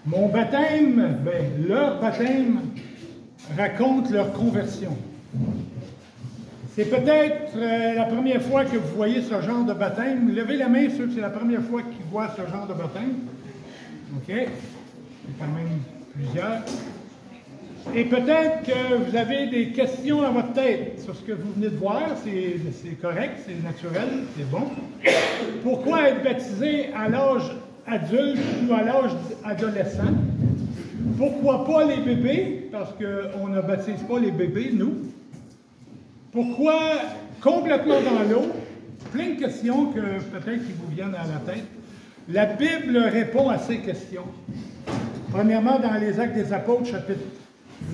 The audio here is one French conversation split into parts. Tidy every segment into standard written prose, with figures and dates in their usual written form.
Mon baptême, ben, leur baptême raconte leur conversion. C'est peut-être la première fois que vous voyez ce genre de baptême. Levez la main ceux que c'est la première fois qu'ils voient ce genre de baptême. OK? Il y a quand même plusieurs. Et peut-être que vous avez des questions dans votre tête sur ce que vous venez de voir. C'est correct, c'est naturel, c'est bon. Pourquoi être baptisé à l'âge adulte ou à l'âge adolescent? Pourquoi pas les bébés? Parce qu'on ne baptise pas les bébés, nous. Pourquoi complètement dans l'eau? Plein de questions que peut-être qui vous viennent à la tête. La Bible répond à ces questions. Premièrement, dans les Actes des Apôtres, chapitre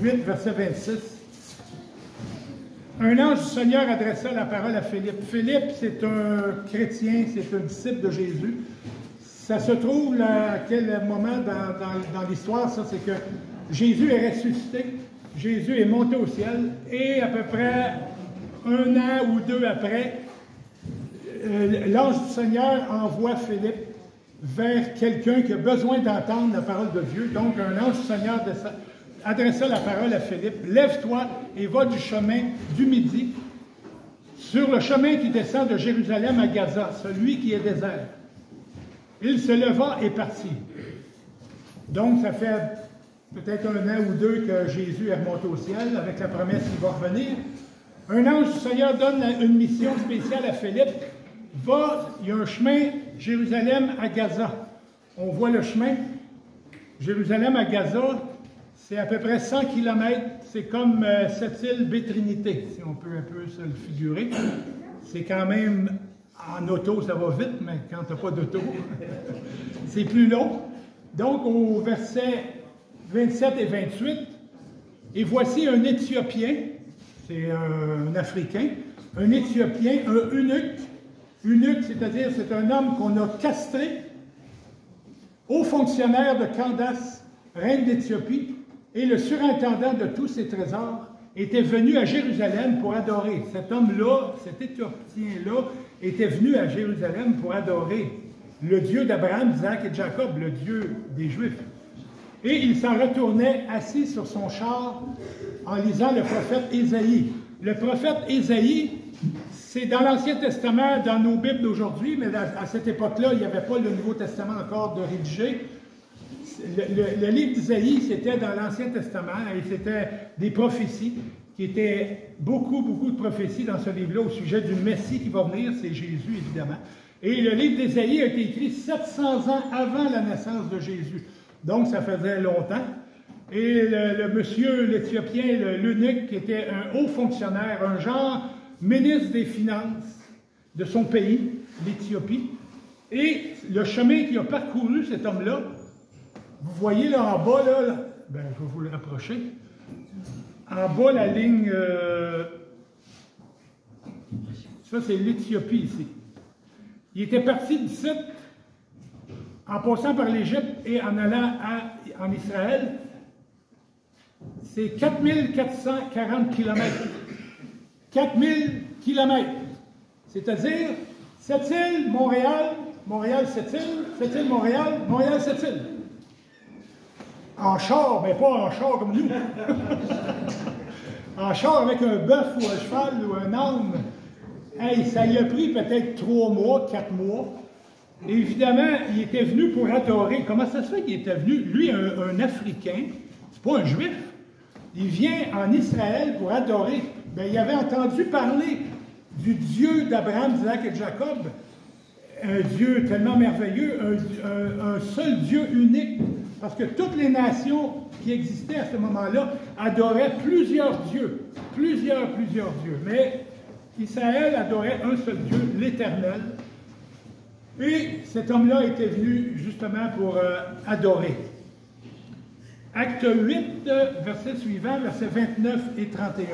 8, verset 26. Un ange du Seigneur adressa la parole à Philippe. Philippe, c'est un chrétien, c'est un disciple de Jésus. Ça se trouve à quel moment dans l'histoire, ça, c'est que Jésus est ressuscité, Jésus est monté au ciel, et à peu près 1 an ou 2 après, l'ange du Seigneur envoie Philippe vers quelqu'un qui a besoin d'entendre la parole de Dieu. Donc, un ange du Seigneur adressa la parole à Philippe. « Lève-toi et va du chemin du Midi, sur le chemin qui descend de Jérusalem à Gaza, celui qui est désert. » Il se leva et partit. Donc, ça fait peut-être 1 an ou 2 que Jésus est remonté au ciel, avec la promesse qu'il va revenir. Un ange du Seigneur donne une mission spéciale à Philippe. Va, il y a un chemin Jérusalem à Gaza. On voit le chemin. Jérusalem à Gaza, c'est à peu près 100 km. C'est comme cette île Bétrinité, si on peut un peu se le figurer. C'est quand même... En auto, ça va vite, mais quand tu n'as pas d'auto, c'est plus long. Donc, au verset 27 et 28, « Et voici un Éthiopien, c'est un Africain, un Éthiopien, un eunuque. Eunuque, c'est-à-dire c'est un homme qu'on a castré, haut fonctionnaire de Candace, reine d'Éthiopie, et le surintendant de tous ses trésors, était venu à Jérusalem pour adorer. » Cet homme-là, cet Éthiopien-là, était venu à Jérusalem pour adorer le Dieu d'Abraham, d'Isaac et de Jacob, le Dieu des Juifs. Et il s'en retournait assis sur son char en lisant le prophète Ésaïe. Le prophète Ésaïe, c'est dans l'Ancien Testament, dans nos Bibles d'aujourd'hui, mais à cette époque-là, il n'y avait pas le Nouveau Testament encore de rédigé. Le livre d'Isaïe, c'était dans l'Ancien Testament, et c'était des prophéties, qui étaient beaucoup de prophéties dans ce livre-là au sujet du Messie qui va venir, c'est Jésus évidemment. Et le livre d'Isaïe a été écrit 700 ans avant la naissance de Jésus. Donc ça faisait longtemps. Et le monsieur, l'Éthiopien, l'eunuque, qui était un haut fonctionnaire, un genre ministre des Finances de son pays, l'Éthiopie. Et le chemin qu'il a parcouru, cet homme-là, vous voyez là en bas, là, ben, je vais vous le rapprocher. En bas, la ligne, ça c'est l'Éthiopie ici. Il était parti d'ici, en passant par l'Égypte et en allant en Israël. C'est 4440 km. 4000 km. C'est-à-dire, cette île, Montréal, Montréal, cette île, Montréal, Montréal, cette île. En char, mais pas en char comme nous. En char avec un bœuf ou un cheval ou un âne. Hey, ça y a pris peut-être 3 mois, 4 mois. Et évidemment, il était venu pour adorer. Comment ça se fait qu'il était venu? Lui, un Africain, c'est pas un Juif. Il vient en Israël pour adorer. Bien, il avait entendu parler du Dieu d'Abraham, d'Isaac et de Jacob. Un Dieu tellement merveilleux, un seul Dieu unique. Parce que toutes les nations qui existaient à ce moment-là adoraient plusieurs dieux. Plusieurs dieux. Mais Israël adorait un seul Dieu, l'Éternel. Et cet homme-là était venu justement pour adorer. Acte 8, verset suivant, versets 29 et 31.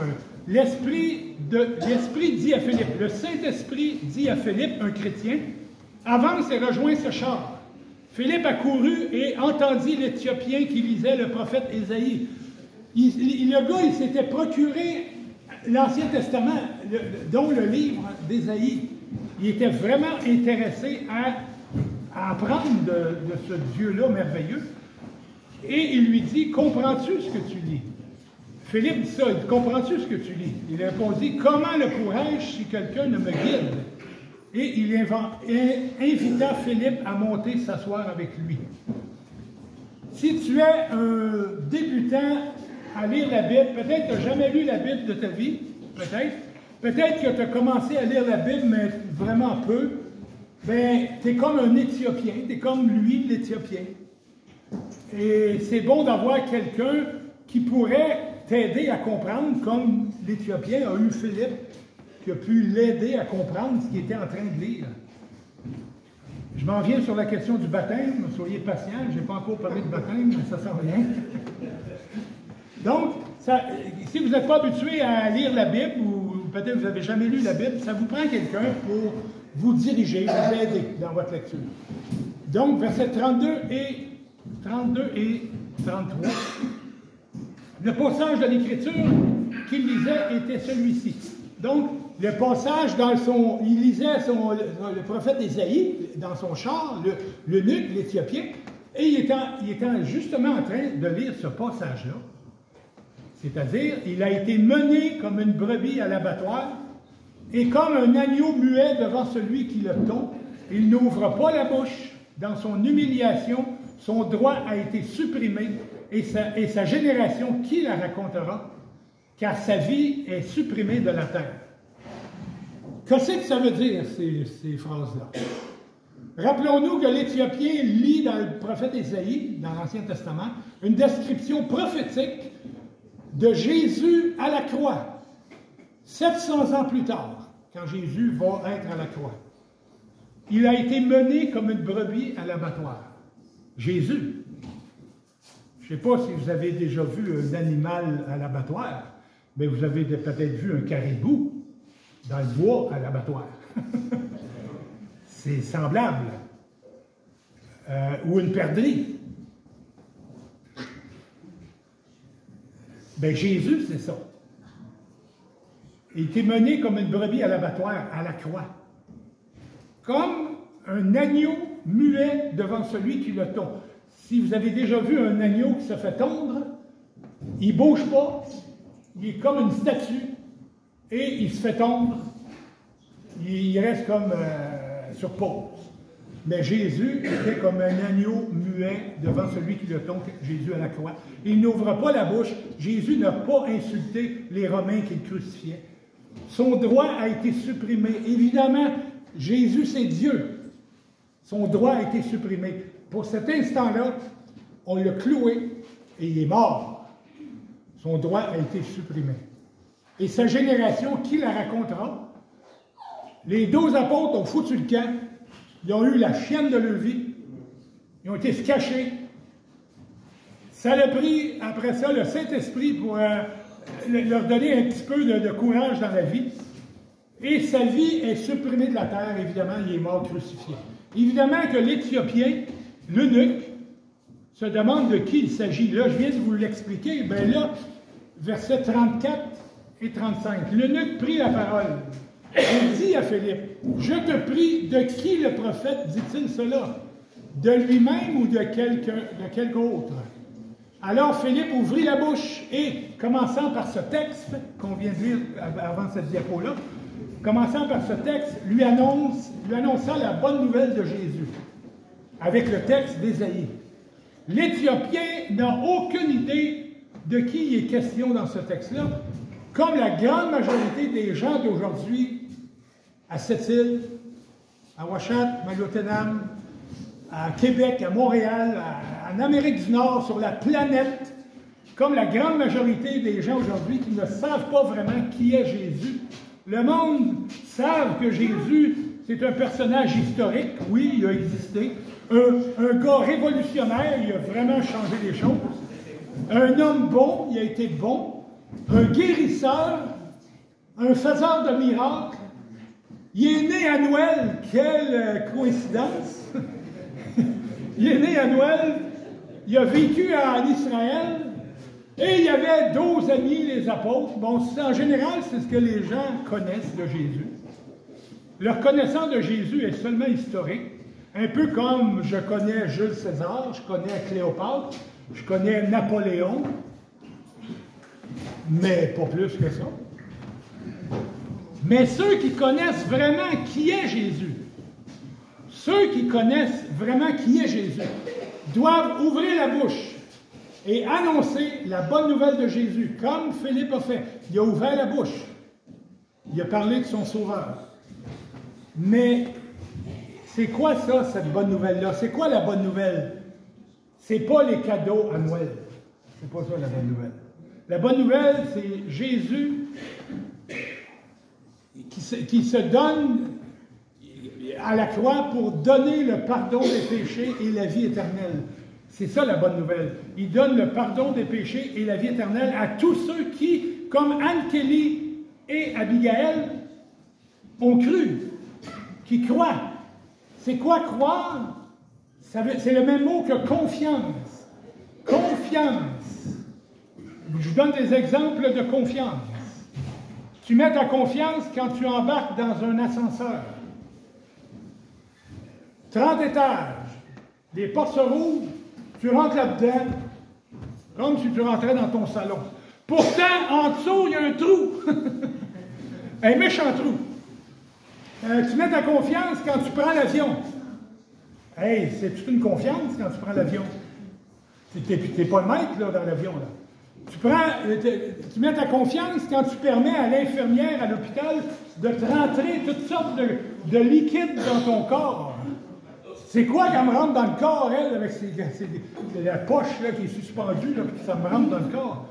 l'Esprit dit à Philippe, le Saint-Esprit dit à Philippe, un chrétien, avance et rejoins ce char. Philippe accourut et entendit l'Éthiopien qui lisait le prophète Ésaïe. Le gars, il s'était procuré l'Ancien Testament, dont le livre d'Ésaïe. Il était vraiment intéressé à apprendre de ce Dieu-là merveilleux. Et il lui dit, comprends-tu ce que tu lis? Philippe dit ça, il dit, comprends-tu ce que tu lis? Il répondit, comment le pourrais-je si quelqu'un ne me guide? Et il invita Philippe à monter s'asseoir avec lui. Si tu es un débutant à lire la Bible, peut-être que tu n'as jamais lu la Bible de ta vie, peut-être. Peut-être que tu as commencé à lire la Bible, mais vraiment peu. Ben, tu es comme un Éthiopien, tu es comme lui, l'Éthiopien. Et c'est bon d'avoir quelqu'un qui pourrait t'aider à comprendre, comme l'Éthiopien a eu Philippe, qui a pu l'aider à comprendre ce qu'il était en train de lire. Je m'en viens sur la question du baptême. Soyez patients, je n'ai pas encore parlé de baptême, mais ça s'en vient. Donc, si vous n'êtes pas habitué à lire la Bible, ou peut-être que vous n'avez jamais lu la Bible, ça vous prend quelqu'un pour vous diriger, vous aider dans votre lecture. Donc, versets 32 et 33. Le passage de l'Écriture qu'il lisait était celui-ci. Donc, le passage il lisait le prophète Ésaïe dans son char, l'eunuque, l'Éthiopien, et il était justement en train de lire ce passage-là. C'est-à-dire, il a été mené comme une brebis à l'abattoir, et comme un agneau muet devant celui qui le tond, il n'ouvre pas la bouche. Dans son humiliation, son droit a été supprimé, et sa génération, qui la racontera? Car sa vie est supprimée de la terre. Qu'est-ce que ça veut dire, ces phrases-là? Rappelons-nous que l'Éthiopien lit dans le prophète Ésaïe, dans l'Ancien Testament, une description prophétique de Jésus à la croix, 700 ans plus tard, quand Jésus va être à la croix. Il a été mené comme une brebis à l'abattoir. Jésus. Je ne sais pas si vous avez déjà vu un animal à l'abattoir, mais vous avez peut-être vu un caribou dans le bois à l'abattoir. C'est semblable. Ou une perdrix. Bien, Jésus, c'est ça. Il était mené comme une brebis à l'abattoir, à la croix. Comme un agneau muet devant celui qui le tond. Si vous avez déjà vu un agneau qui se fait tondre, il ne bouge pas, il est comme une statue, et il se fait tondre, il reste comme sur pause. Mais Jésus était comme un agneau muet devant celui qui le tond, Jésus à la croix. Il n'ouvre pas la bouche. Jésus n'a pas insulté les Romains qu'il crucifiait. Son droit a été supprimé. Évidemment, Jésus, c'est Dieu. Son droit a été supprimé. Pour cet instant-là, on l'a cloué et il est mort. Son droit a été supprimé. Et sa génération, qui la racontera? Les 12 apôtres ont foutu le camp. Ils ont eu la chienne de leur vie. Ils ont été se cacher. Ça a pris, après ça, le Saint-Esprit pour leur donner un petit peu de courage dans la vie. Et sa vie est supprimée de la terre. Évidemment, il est mort crucifié. Évidemment que l'Éthiopien, l'eunuque, se demande de qui il s'agit. Là, je viens de vous l'expliquer. Bien là, versets 34 et 35. L'eunuque prit la parole. Il dit à Philippe, « Je te prie, de qui le prophète dit-il cela? De lui-même ou de quelque autre? » Alors Philippe ouvrit la bouche et, commençant par ce texte qu'on vient de lire avant cette diapo-là, commençant par ce texte, lui annonça la bonne nouvelle de Jésus, avec le texte d'Ésaïe. L'Éthiopien n'a aucune idée de qui il est question dans ce texte-là, comme la grande majorité des gens d'aujourd'hui, à Sept-Îles, à Ouachat, Maliotenam, à Québec, à Montréal, en Amérique du Nord, sur la planète, comme la grande majorité des gens aujourd'hui qui ne savent pas vraiment qui est Jésus. Le monde savent que Jésus, c'est un personnage historique, oui, il a existé, un gars révolutionnaire, il a vraiment changé les choses, un homme bon, il a été bon, un guérisseur, un faiseur de miracles. Il est né à Noël. Quelle coïncidence! Il est né à Noël. Il a vécu en Israël. Et il y avait 12 amis, les apôtres. Bon, en général, c'est ce que les gens connaissent de Jésus. Leur connaissance de Jésus est seulement historique. Un peu comme je connais Jules César, je connais Cléopâtre, je connais Napoléon, mais pas plus que ça. Mais ceux qui connaissent vraiment qui est Jésus, ceux qui connaissent vraiment qui est Jésus, doivent ouvrir la bouche et annoncer la bonne nouvelle de Jésus, comme Philippe a fait. Il a ouvert la bouche. Il a parlé de son Sauveur. Mais c'est quoi ça, cette bonne nouvelle-là? C'est quoi la bonne nouvelle? C'est pas les cadeaux à Noël. C'est pas ça la bonne nouvelle. La bonne nouvelle, c'est Jésus qui se donne à la croix pour donner le pardon des péchés et la vie éternelle. C'est ça la bonne nouvelle. Il donne le pardon des péchés et la vie éternelle à tous ceux qui, comme Anne Kelly et Abigail, ont cru, qui croient. C'est quoi croire? C'est le même mot que confiance. Confiance. Je vous donne des exemples de confiance. Tu mets ta confiance quand tu embarques dans un ascenseur. 30 étages, des portes se rouvrent, tu rentres là-dedans, comme si tu rentrais dans ton salon. Pourtant, en dessous, il y a un trou. Un méchant trou. Tu mets ta confiance quand tu prends l'avion. Hey, c'est-tu une confiance quand tu prends l'avion? Tu n'es pas le maître là, dans l'avion. Tu mets ta confiance quand tu permets à l'infirmière à l'hôpital de te rentrer toutes sortes de liquides dans ton corps. C'est quoi qu'elle me rentre dans le corps, elle, avec la poche là, qui est suspendue, là, puis ça me rentre dans le corps?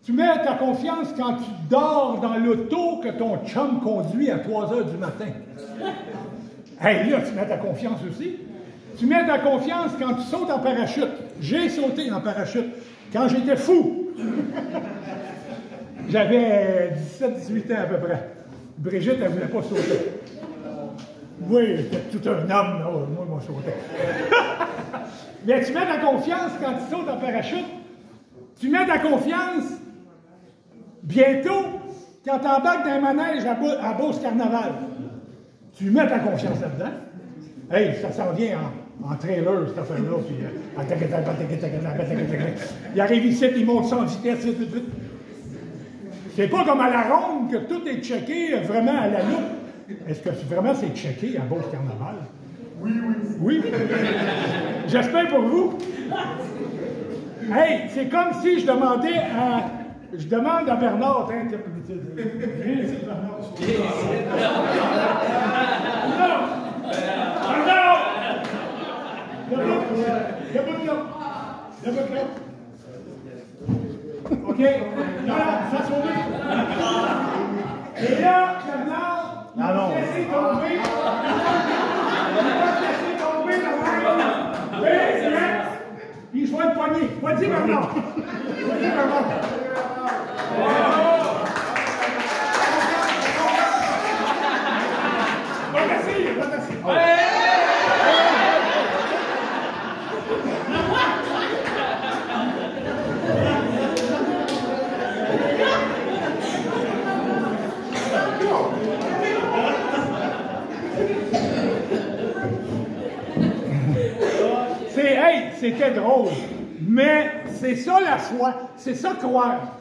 Tu mets ta confiance quand tu dors dans l'auto que ton chum conduit à 3 heures du matin. Hey, là, tu mets ta confiance aussi. Tu mets ta confiance quand tu sautes en parachute. J'ai sauté en parachute quand j'étais fou. J'avais 17-18 ans à peu près. Brigitte, elle ne voulait pas sauter. Oui, j'étais tout un homme. Oh, moi, je sautais. Mais tu mets ta confiance quand tu sautes en parachute. Tu mets ta confiance bientôt quand tu embarques dans un manège à Beauce-Carnaval. Tu mets ta confiance là-dedans. Hey, ça s'en vient en trailer, cette affaire-là. Il arrive ici, il monte sans vitesse, vite. C'est pas comme à la ronde que tout est checké vraiment à la loupe. Est-ce que vraiment c'est checké à Beauce-Carnaval? Oui. Oui? J'espère pour vous. Hey, c'est comme si je demandais à... Je demande à Bernard... Viens ici, Bernard. Debout là. OK? Là, ça sauve. Et là, Bernard, il va se laisser tomber. Il va se laisser tomber dans la main. Puis je vais le poigner. Vas-y, Bernard. Vas-y, Bernard. Va t'asseoir. C'était drôle. Mais c'est ça la foi. C'est ça croire.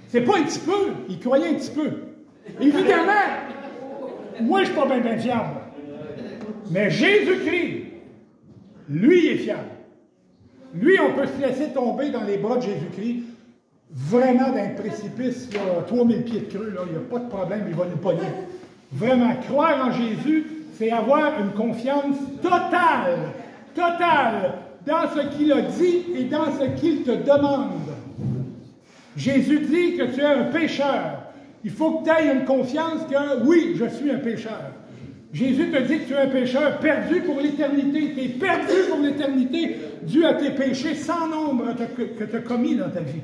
C'est pas un petit peu. Il croyait un petit peu. Évidemment, moi, je suis pas bien fiable. Mais Jésus-Christ, lui, il est fiable. Lui, on peut se laisser tomber dans les bras de Jésus-Christ, vraiment dans un précipice, là, 3000 pieds de creux, là, il n'y a pas de problème, il va nous pogner. Vraiment, croire en Jésus, c'est avoir une confiance totale dans ce qu'il a dit et dans ce qu'il te demande. Jésus dit que tu es un pécheur. Il faut que tu aies une confiance que, oui, je suis un pécheur. Jésus te dit que tu es un pécheur perdu pour l'éternité. Tu es perdu pour l'éternité dû à tes péchés sans nombre que tu as commis dans ta vie.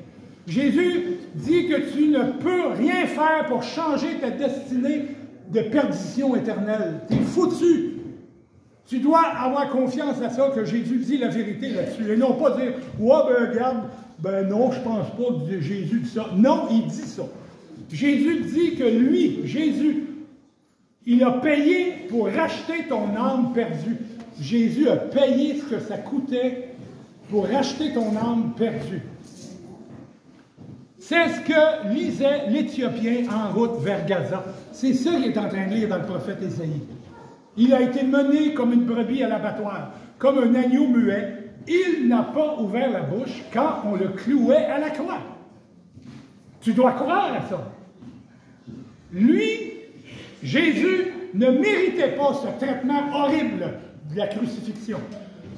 Jésus dit que tu ne peux rien faire pour changer ta destinée de perdition éternelle. Tu es foutu. Tu dois avoir confiance à ça, que Jésus dit la vérité là-dessus. Et non pas dire, ouais, ben regarde, ben non, je pense pas que Jésus dit ça. Non, il dit ça. Jésus dit que lui, Jésus, il a payé pour racheter ton âme perdue. Jésus a payé ce que ça coûtait pour racheter ton âme perdue. C'est ce que lisait l'Éthiopien en route vers Gaza. C'est ça qu'il est en train de lire dans le prophète Ésaïe. Il a été mené comme une brebis à l'abattoir, comme un agneau muet. Il n'a pas ouvert la bouche quand on le clouait à la croix. Tu dois croire à ça. Lui, Jésus, ne méritait pas ce traitement horrible de la crucifixion.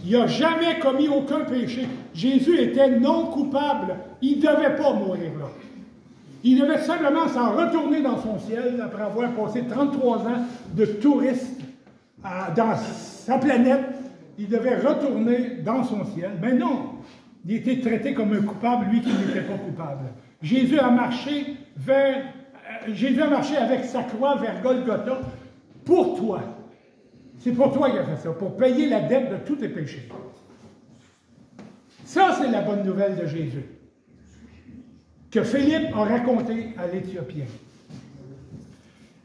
Il n'a jamais commis aucun péché. Jésus était non coupable. Il ne devait pas mourir là. Il devait simplement s'en retourner dans son ciel après avoir passé 33 ans de touriste dans sa planète. Il devait retourner dans son ciel. Mais non, il était traité comme un coupable, lui qui n'était pas coupable. Jésus a marché avec sa croix vers Golgotha pour toi. C'est pour toi qu'il a fait ça, pour payer la dette de tous tes péchés. Ça, c'est la bonne nouvelle de Jésus, que Philippe a raconté à l'Éthiopien.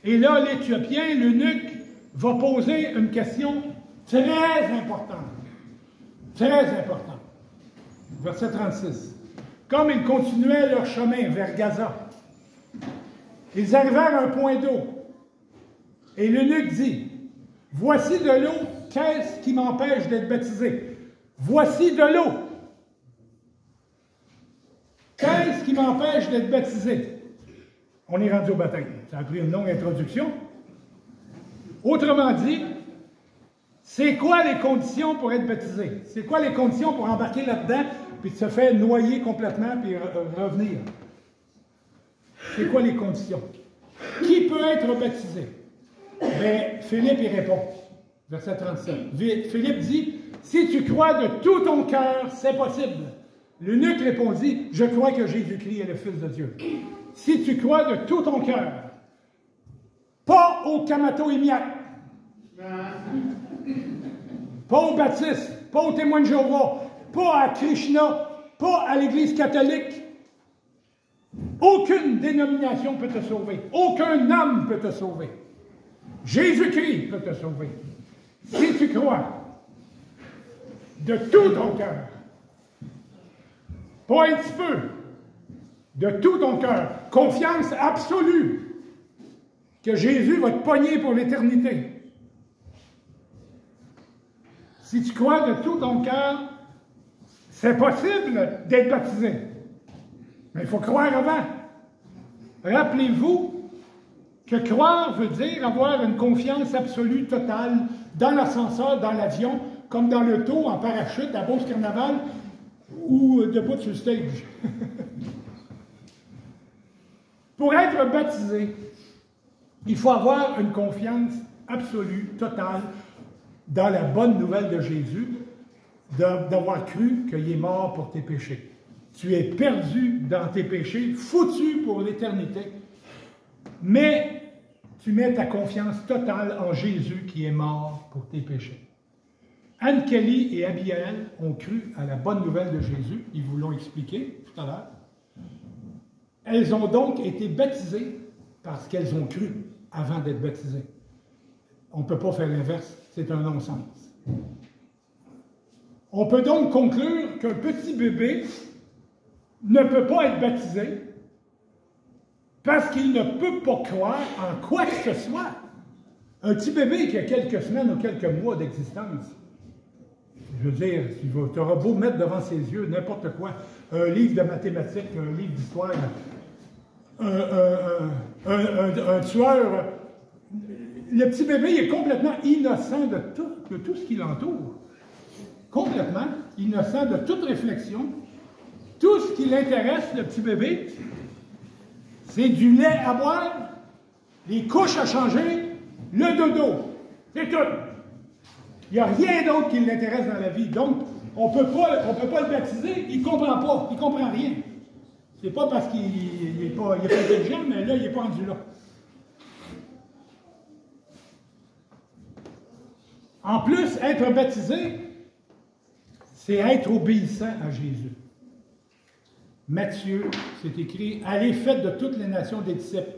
Et là, l'Éthiopien, l'eunuque, va poser une question très importante. Très importante. Verset 36. Comme ils continuaient leur chemin vers Gaza, ils arrivèrent à un point d'eau. Et l'eunuque dit, « Voici de l'eau, qu'est-ce qui m'empêche d'être baptisé? Voici de l'eau. Qu'est-ce qui m'empêche d'être baptisé? » On est rendu au baptême. Ça a pris une longue introduction. Autrement dit, c'est quoi les conditions pour être baptisé? C'est quoi les conditions pour embarquer là-dedans puis de se faire noyer complètement puis revenir? C'est quoi les conditions? Qui peut être baptisé? Bien, Philippe y répond, verset 37. Philippe dit, « Si tu crois de tout ton cœur, c'est possible. » L'eunuque répondit, « Je crois que Jésus-Christ est le Fils de Dieu. » Si tu crois de tout ton cœur, pas au Kamato-Émiac, pas au baptiste, pas au témoin de Jéhovah, pas à Krishna, pas à l'Église catholique. Aucune dénomination peut te sauver. Aucun homme peut te sauver. Jésus-Christ peut te sauver. Si tu crois de tout ton cœur, pas un petit peu, de tout ton cœur, confiance absolue que Jésus va te pogner pour l'éternité. Si tu crois de tout ton cœur, c'est possible d'être baptisé. Mais il faut croire avant. Rappelez-vous que croire veut dire avoir une confiance absolue, totale, dans l'ascenseur, dans l'avion, comme dans l'auto, en parachute, à Beauce-Carnaval, ou debout sur le stage. Pour être baptisé, il faut avoir une confiance absolue, totale, dans la bonne nouvelle de Jésus, d'avoir cru qu'il est mort pour tes péchés. Tu es perdu dans tes péchés, foutu pour l'éternité, mais tu mets ta confiance totale en Jésus qui est mort pour tes péchés. Anne Kelly et Abigail ont cru à la bonne nouvelle de Jésus, ils vous l'ont expliqué tout à l'heure. Elles ont donc été baptisées parce qu'elles ont cru avant d'être baptisées. On ne peut pas faire l'inverse, c'est un non-sens. On peut donc conclure qu'un petit bébé ne peut pas être baptisé parce qu'il ne peut pas croire en quoi que ce soit. Un petit bébé qui a quelques semaines ou quelques mois d'existence, je veux dire, tu auras beau mettre devant ses yeux n'importe quoi, un livre de mathématiques, un livre d'histoire, un tueur, le petit bébé est complètement innocent de tout ce qui l'entoure. Complètement innocent de toute réflexion. Tout ce qui l'intéresse, le petit bébé, c'est du lait à boire, les couches à changer, le dodo. C'est tout. Il n'y a rien d'autre qui l'intéresse dans la vie. Donc, on peut pas le baptiser, il ne comprend pas, il ne comprend rien. C'est pas parce qu'il n'est pas intelligent, mais là, il n'est pas rendu là. En plus, être baptisé, c'est être obéissant à Jésus. Matthieu, c'est écrit, « Allez, faites de toutes les nations des disciples. »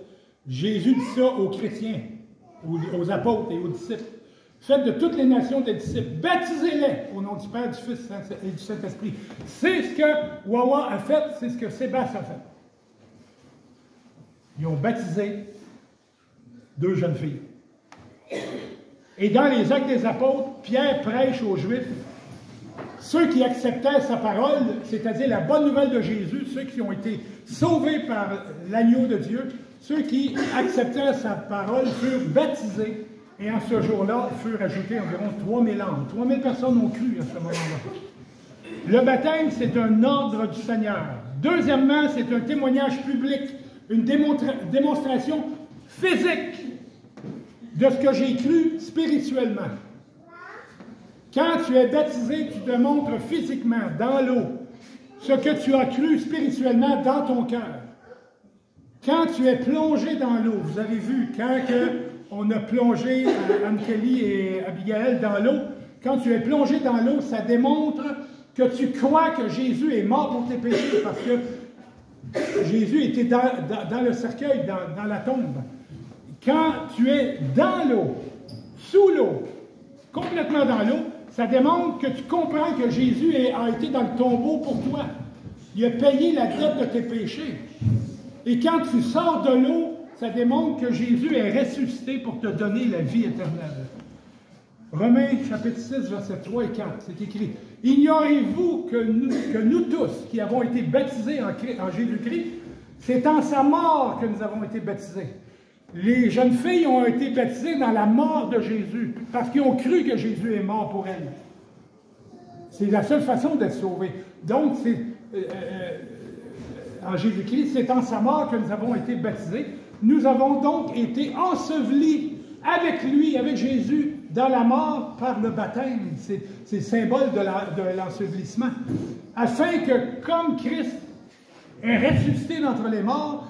Jésus dit ça aux chrétiens, aux apôtres et aux disciples. Faites de toutes les nations des disciples. Baptisez-les au nom du Père, du Fils et du Saint-Esprit. C'est ce que Wawa a fait, c'est ce que Sébastien a fait. Ils ont baptisé 2 jeunes filles. Et dans les Actes des Apôtres, Pierre prêche aux Juifs. Ceux qui acceptaient sa parole, c'est-à-dire la bonne nouvelle de Jésus, ceux qui ont été sauvés par l'agneau de Dieu, ceux qui acceptaient sa parole furent baptisés. Et en ce jour-là, furent ajoutés environ 3000 âmes. 3000 personnes ont cru à ce moment-là. Le baptême, c'est un ordre du Seigneur. Deuxièmement, c'est un témoignage public, une démonstration physique de ce que j'ai cru spirituellement. Quand tu es baptisé, tu te montres physiquement, dans l'eau, ce que tu as cru spirituellement dans ton cœur. Quand tu es plongé dans l'eau, vous avez vu, quand on a plongé Anne-Kelly et Abigail dans l'eau, quand tu es plongé dans l'eau, ça démontre que tu crois que Jésus est mort pour tes péchés, parce que Jésus était dans le cercueil, dans la tombe. Quand tu es dans l'eau, sous l'eau, complètement dans l'eau, ça démontre que tu comprends que Jésus a été dans le tombeau pour toi. Il a payé la dette de tes péchés. Et quand tu sors de l'eau, ça démontre que Jésus est ressuscité pour te donner la vie éternelle. Romains chapitre 6, versets 3 et 4, c'est écrit « Ignorez-vous que nous tous, qui avons été baptisés en Jésus-Christ, c'est en sa mort que nous avons été baptisés. Les jeunes filles ont été baptisées dans la mort de Jésus, parce qu'ils ont cru que Jésus est mort pour elles. C'est la seule façon d'être sauvés. Donc, en Jésus-Christ, c'est en sa mort que nous avons été baptisés. Nous avons donc été ensevelis avec lui, avec Jésus, dans la mort par le baptême. C'est le symbole de l'ensevelissement. Afin que, comme Christ est ressuscité d'entre les morts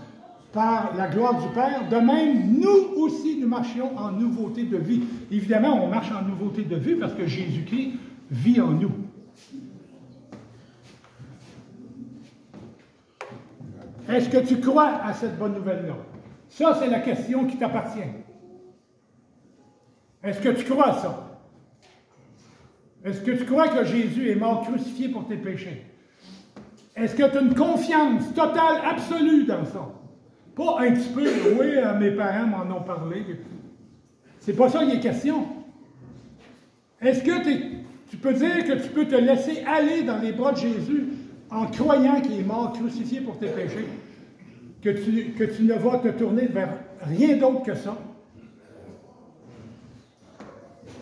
par la gloire du Père, de même, nous aussi, nous marchions en nouveauté de vie. Évidemment, on marche en nouveauté de vie parce que Jésus-Christ vit en nous. Est-ce que tu crois à cette bonne nouvelle-là? Ça, c'est la question qui t'appartient. Est-ce que tu crois à ça? Est-ce que tu crois que Jésus est mort crucifié pour tes péchés? Est-ce que tu as une confiance totale, absolue dans ça? Pas un petit peu, oui, mes parents m'en ont parlé. C'est pas ça qu'il est question. Est-ce que tu peux dire que tu peux te laisser aller dans les bras de Jésus en croyant qu'il est mort crucifié pour tes péchés? Que tu ne vas te tourner vers rien d'autre que ça?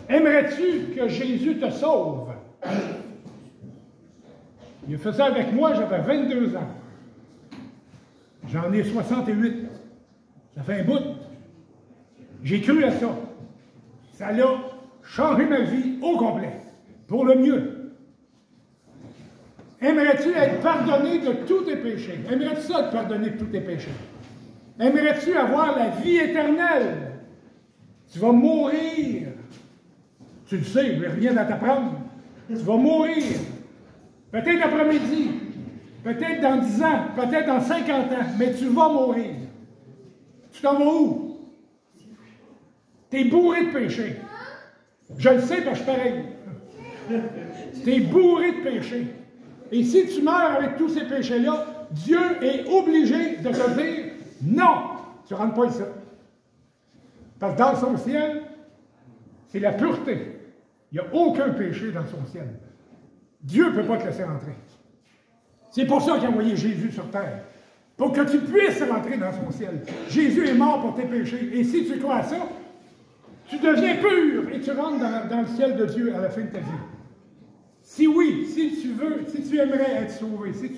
Aimerais-tu que Jésus te sauve? Il a fait ça avec moi, j'avais 22 ans. J'en ai 68. Ça fait un bout. J'ai cru à ça. Ça a changé ma vie au complet. Pour le mieux. Aimerais-tu être pardonné de tous tes péchés? Aimerais-tu ça, te pardonner de tous tes péchés? Aimerais-tu avoir la vie éternelle? Tu vas mourir. Tu le sais, je n'ai rien à t'apprendre. Tu vas mourir. Peut-être après-midi, peut-être dans 10 ans, peut-être dans 50 ans, mais tu vas mourir. Tu t'en vas où? Tu es bourré de péchés. Je le sais parce que je suis pareil. Tu es bourré de péchés. Et si tu meurs avec tous ces péchés-là, Dieu est obligé de te dire non, tu ne rentres pas ici. Parce que dans son ciel, c'est la pureté. Il n'y a aucun péché dans son ciel. Dieu ne peut pas te laisser rentrer. C'est pour ça qu'il a envoyé Jésus sur terre. Pour que tu puisses rentrer dans son ciel. Jésus est mort pour tes péchés. Et si tu crois à ça, tu deviens pur et tu rentres dans le ciel de Dieu à la fin de ta vie. Si oui, si tu aimerais être sauvé, si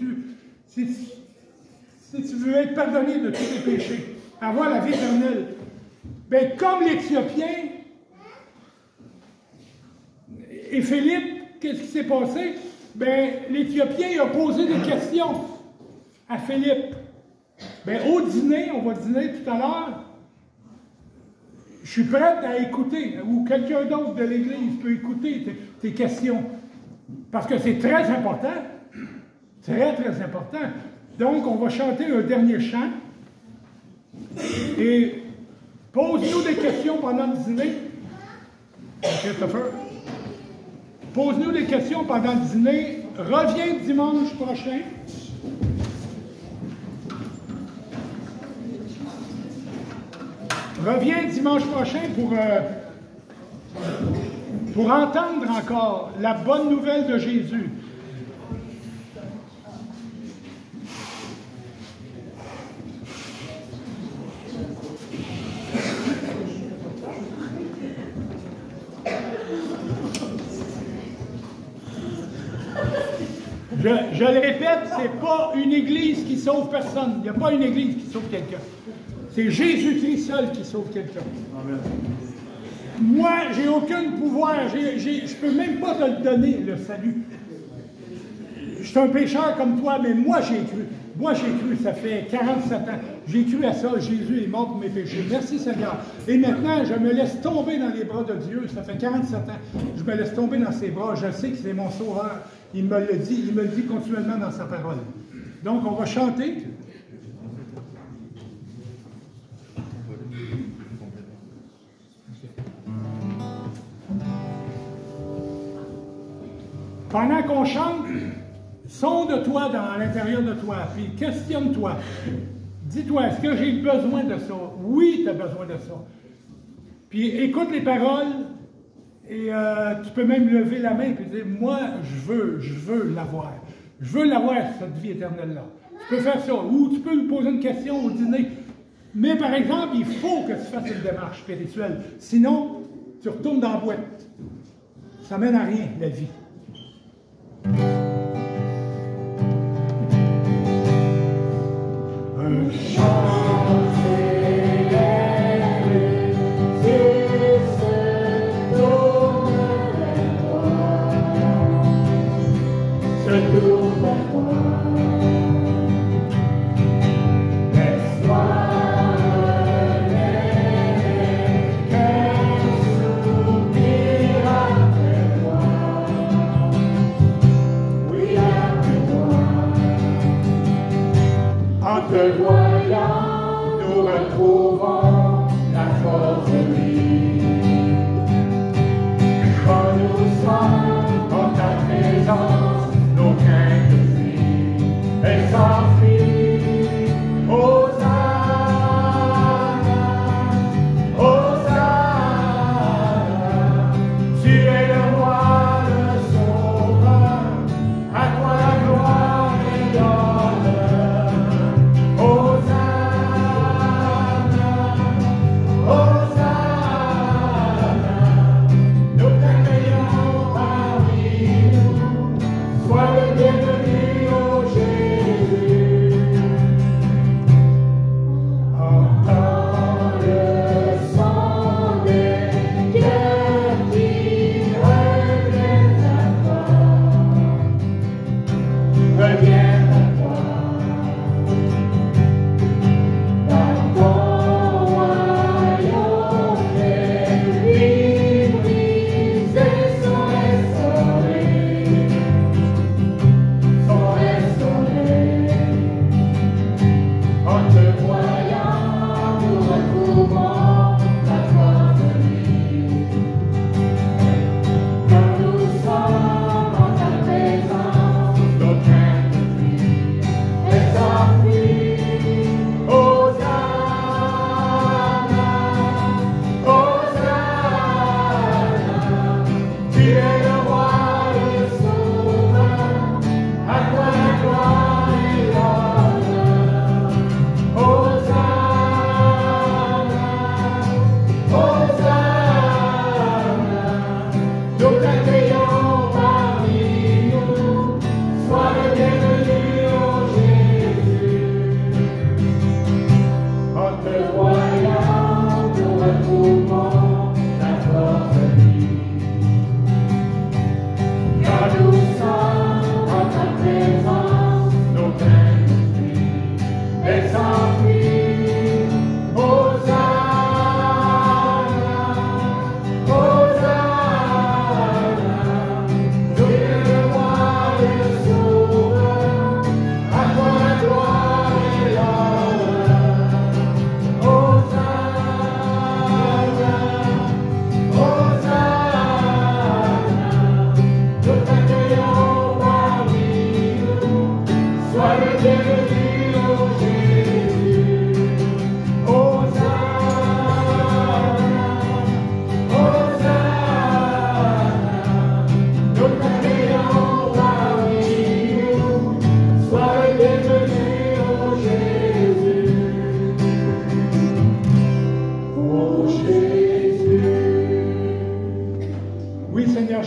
tu veux être pardonné de tous tes péchés, avoir la vie éternelle, bien, comme l'Éthiopien et Philippe, qu'est-ce qui s'est passé? Bien, l'Éthiopien a posé des questions à Philippe. Bien, au dîner, on va dîner tout à l'heure, je suis prête à écouter, ou quelqu'un d'autre de l'Église peut écouter tes questions. Parce que c'est très important. Très, très important. Donc, on va chanter un dernier chant. Et pose-nous des questions pendant le dîner. Christopher. Pose-nous des questions pendant le dîner. Reviens dimanche prochain. Reviens dimanche prochain pour entendre encore la bonne nouvelle de Jésus. Je le répète, ce n'est pas une église qui sauve personne. Il n'y a pas une église qui sauve quelqu'un. C'est Jésus-Christ seul qui sauve quelqu'un. Moi, j'ai aucun pouvoir. Je ne peux même pas te le donner, le salut. Je suis un pécheur comme toi, mais moi, j'ai cru. Moi, j'ai cru, ça fait 47 ans. J'ai cru à ça. Jésus est mort pour mes péchés. Merci, Seigneur. Et maintenant, je me laisse tomber dans les bras de Dieu. Ça fait 47 ans. Je me laisse tomber dans ses bras. Je sais que c'est mon sauveur. Il me le dit. Il me le dit continuellement dans sa parole. Donc, on va chanter. Pendant qu'on chante, sonde-toi à l'intérieur de toi, puis questionne-toi. Dis-toi, est-ce que j'ai besoin de ça? Oui, tu as besoin de ça. Puis écoute les paroles, et tu peux même lever la main et dire, moi, je veux l'avoir. Je veux l'avoir, cette vie éternelle-là. Tu peux faire ça. Ou tu peux lui poser une question au dîner. Mais par exemple, il faut que tu fasses une démarche spirituelle. Sinon, tu retournes dans la boîte. Ça mène à rien, la vie. Un chant célèbre, Dieu se tourne vers toi, se tourne vers toi. Laisse-toi mener, qu'un soupir après toi.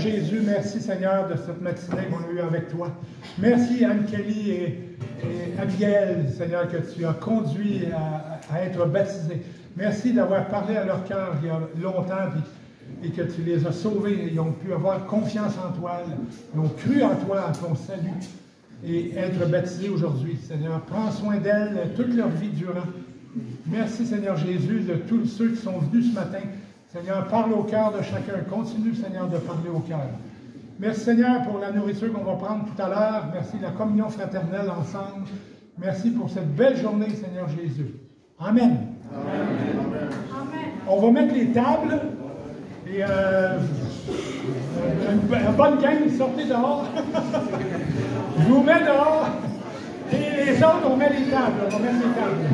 Jésus, merci Seigneur de cette matinée qu'on a eue avec toi. Merci Anne-Kelly et Abigail, Seigneur, que tu as conduit à être baptisés. Merci d'avoir parlé à leur cœur il y a longtemps et que tu les as sauvés. Ils ont pu avoir confiance en toi. Ils ont cru en toi, en ton salut et être baptisés aujourd'hui. Seigneur, prends soin d'elles toute leur vie durant. Merci Seigneur Jésus de tous ceux qui sont venus ce matin. Seigneur, parle au cœur de chacun. Continue, Seigneur, de parler au cœur. Merci, Seigneur, pour la nourriture qu'on va prendre tout à l'heure. Merci de la communion fraternelle ensemble. Merci pour cette belle journée, Seigneur Jésus. Amen. Amen. On va mettre les tables et une bonne gang, sortez dehors. Je vous mets dehors. Et les autres, on met les tables. On va mettre les tables.